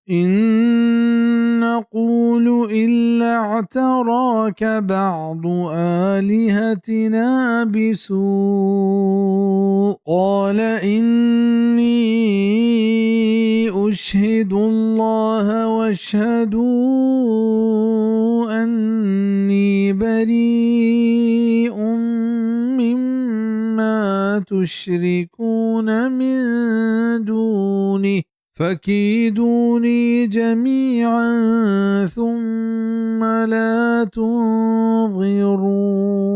إن نقول إلا اعتراك بعض آلهتنا بسوء قال إني أشهد الله واشهدوا أني بريء مما تشركون من دونه فكيدوني جميعا ثم لا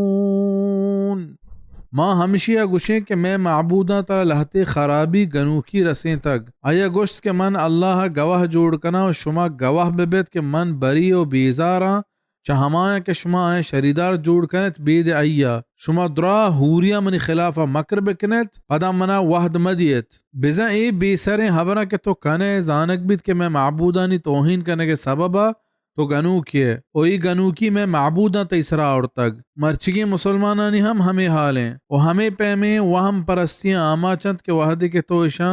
تنظرون माँ हमेशा गुशें कि मैं माबूदा तारा लहते खराबी गनूकी रसें तक आया गोश्त के मन अल्लाह गवाह जोड़ कना और शुमा गवाह बेबेत के मन बरी और बेजारा चहमाया के शुमा आए शरीदार जोड़ कनत बेद आया शुमा द्रा हूरिया मनी खिलाफा मकर बेकनत पदा मना वहद मदियत बिजा ए बेसरे हबरा के तो कने जानक बिद के मैं माबूदानी तोहीन करने के सबबा तो गनूकी है ओई गनूकी में माबूदा तीसरा और तक मर्चिगी मुसलमानानी हम हमें हाल हैं और हमें पैमे वहम परस्तियां आमा चंद के वाहदे के तो इशा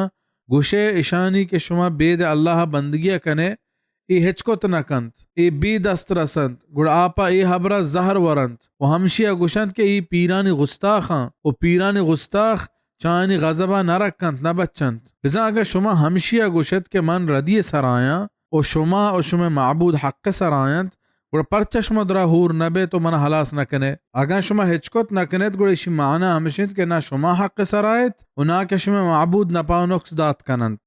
गुशे इशानी के शुमा बेद अल्लाह बंदगिया कने ए हिचकोत नकंत ए बी दस्त रसंत गुड़ आपा ए हबरा जहर वरंत और हमशिया गुशंत के ई पीरानी गुस्ताखा और पीरानी गुस्ताख चानी गजबा न रखंत न बच्चंत बिजा अगर शुमा हमशिया गुशत के मन रदिय सराया और शुमा माबूद हक सरायंत गुड़ परचश्म दरा हूर नबे तो मन हलास न कने अगर शुमा हिचकोत न कनेत गुड़ इशी माना हमेशित के ना शुमा हक सरायत और ना के शुमा माबूद न पाओ नुक्स दात कनंत